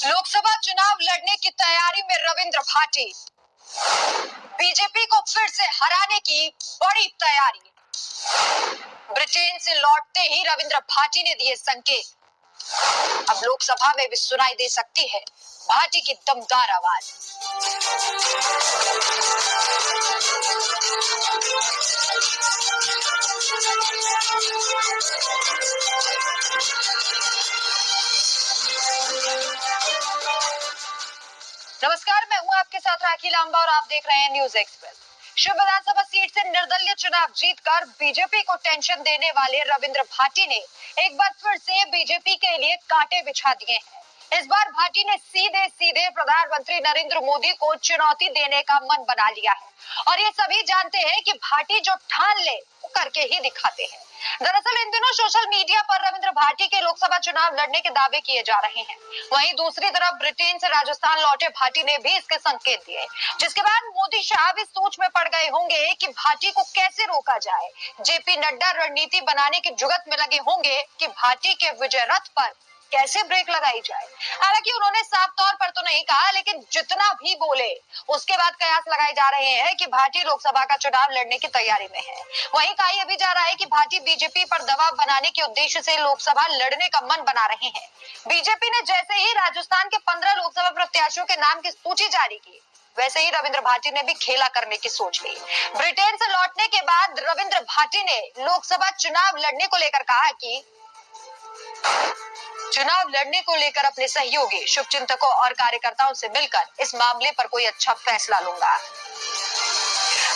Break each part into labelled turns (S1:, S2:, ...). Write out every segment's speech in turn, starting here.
S1: लोकसभा चुनाव लड़ने की तैयारी में रविंद्र भाटी। बीजेपी को फिर से हराने की बड़ी तैयारी। ब्रिटेन से लौटते ही रविंद्र भाटी ने दिए संकेत। अब लोकसभा में भी सुनाई दे सकती है भाटी की दमदार आवाज। नमस्कार, मैं हूं आपके साथ राखी लांबा और आप देख रहे हैं न्यूज एक्सप्रेस। शिव विधानसभा सीट से निर्दलीय चुनाव जीतकर बीजेपी को टेंशन देने वाले रविंद्र भाटी ने एक बार फिर से बीजेपी के लिए कांटे बिछा दिए हैं। इस बार भाटी ने सीधे सीधे प्रधानमंत्री नरेंद्र मोदी को चुनौती देने का मन बना लिया है और ये सभी जानते हैं कि भाटी जो ठान ले वो करके ही दिखाते हैं। दरअसल इन दिनों सोशल मीडिया पर रविंद्र भाटी के लोकसभा चुनाव लड़ने के दावे किए जा रहे हैं। वहीं दूसरी तरफ ब्रिटेन से राजस्थान लौटे भाटी ने भी इसके संकेत दिए, जिसके बाद मोदी शाह भी सोच में पड़ गए होंगे कि भाटी को कैसे रोका जाए। जेपी नड्डा रणनीति बनाने की जुगत में लगे होंगे कि भाटी के विजय रथ पर कैसे ब्रेक लगाई जाए। हालांकि उन्होंने साफ तौर पर तो नहीं कहा, लेकिन जितना भी बोले उसके बाद कयास लगाए जा रहे हैं कि भाटी लोकसभा का चुनाव लड़ने की तैयारी में है। वहीं कहा यह भी जा रहा है कि भाटी बीजेपी पर दबाव बनाने के उद्देश्य से लोकसभा लड़ने का मन बना रहे हैं। बीजेपी ने जैसे ही राजस्थान के 15 लोकसभा प्रत्याशियों के नाम की सूची जारी की, वैसे ही रविंद्र भाटी ने भी खेला करने की सोच ली। ब्रिटेन से लौटने के बाद रविंद्र भाटी ने लोकसभा चुनाव लड़ने को लेकर कहा कि चुनाव लड़ने को लेकर अपने सहयोगी, शुभचिंतकों और कार्यकर्ताओं से मिलकर इस मामले पर कोई अच्छा फैसला लूंगा।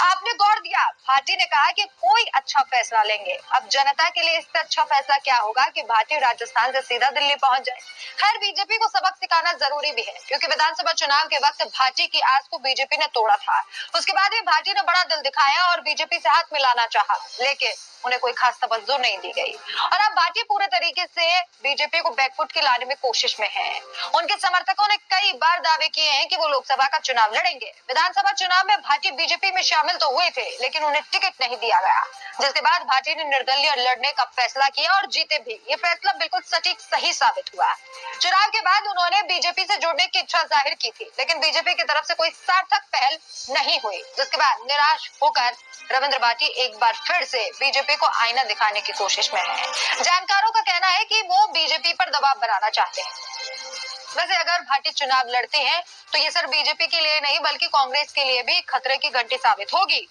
S1: आपने गौर दिया, भाटी ने कहा कि कोई अच्छा फैसला लेंगे। अब जनता के लिए इससे अच्छा फैसला क्या होगा कि भाटी राजस्थान से सीधा दिल्ली पहुंच जाए। खैर, बीजेपी को सबक सिखाना जरूरी भी है, क्योंकि विधानसभा चुनाव के वक्त भाटी की आस को बीजेपी ने तोड़ा था। उसके बाद भी भाटी ने बड़ा दिल दिखाया और बीजेपी से हाथ मिलाना चाहा, लेकिन उन्हें कोई खास तवज्जो नहीं दी गई और अब भाटी पूरे तरीके से बीजेपी को बैकफुट की लाने में कोशिश में है। उनके समर्थकों ने कई बार दावे किए हैं कि वो लोकसभा का चुनाव लड़ेंगे। विधानसभा चुनाव में भाटी बीजेपी में शामिल तो हुए थे, लेकिन उन्हें टिकट नहीं दिया गया, जिसके बाद भाटी ने निर्दलीय लड़ने का फैसला किया और जीते भी। ये फैसला बिल्कुल सटीक सही साबित हुआ। चुनाव के बाद उन्होंने बीजेपी से जुड़ने की इच्छा जाहिर की थी, लेकिन बीजेपी की तरफ से कोई सार्थक पहल नहीं हुई, जिसके बाद निराश होकर रविंद्र भाटी एक बार फिर से बीजेपी को आईना दिखाने की कोशिश में है। जानकारों का कहना है कि वो बीजेपी पर दबाव बनाना चाहते हैं। वैसे अगर भाटी चुनाव लड़ते हैं तो ये सिर्फ बीजेपी के लिए नहीं बल्कि कांग्रेस के लिए भी खतरे की घंटी साबित होगी।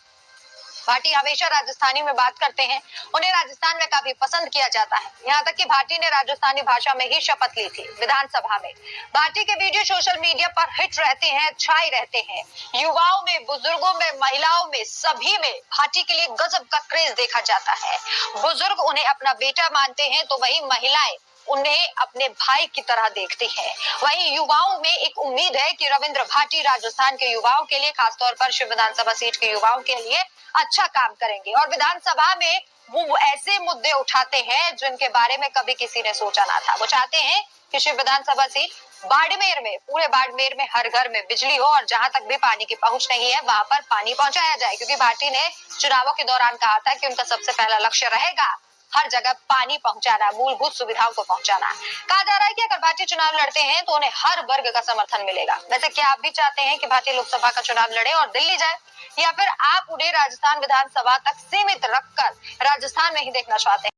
S1: भाटी हमेशा राजस्थानी में बात करते हैं, उन्हें राजस्थान में काफी पसंद किया जाता है। यहाँ तक कि भाटी ने राजस्थानी भाषा में ही शपथ ली थी विधानसभा में। भाटी के वीडियो सोशल मीडिया पर हिट रहते हैं, छाए रहते हैं। युवाओं में, बुजुर्गों में, महिलाओं में, सभी में भाटी के लिए गजब का क्रेज देखा जाता है। बुजुर्ग उन्हें अपना बेटा मानते हैं तो वही महिलाएं उन्हें अपने भाई की तरह देखती है। वहीं युवाओं में एक उम्मीद है कि रविंद्र भाटी राजस्थान के युवाओं के लिए, खासतौर पर शिव विधानसभा सीट के युवाओं के लिए अच्छा काम करेंगे और विधानसभा में वो ऐसे मुद्दे उठाते हैं जिनके बारे में कभी किसी ने सोचा ना था। वो चाहते हैं कि शिव विधानसभा सीट बाड़मेर में, पूरे बाड़मेर में हर घर में बिजली हो और जहां तक भी पानी की पहुंच नहीं है वहां पर पानी पहुंचाया जाए, क्योंकि भाटी ने चुनावों के दौरान कहा था कि उनका सबसे पहला लक्ष्य रहेगा हर जगह पानी पहुंचाना, मूलभूत सुविधाओं को पहुंचाना। कहा जा रहा है कि अगर भाटी चुनाव लड़ते हैं तो उन्हें हर वर्ग का समर्थन मिलेगा। वैसे क्या आप भी चाहते हैं कि भाटी लोकसभा का चुनाव लड़े और दिल्ली जाए, या फिर आप उन्हें राजस्थान विधानसभा तक सीमित रखकर राजस्थान में ही देखना चाहते हैं?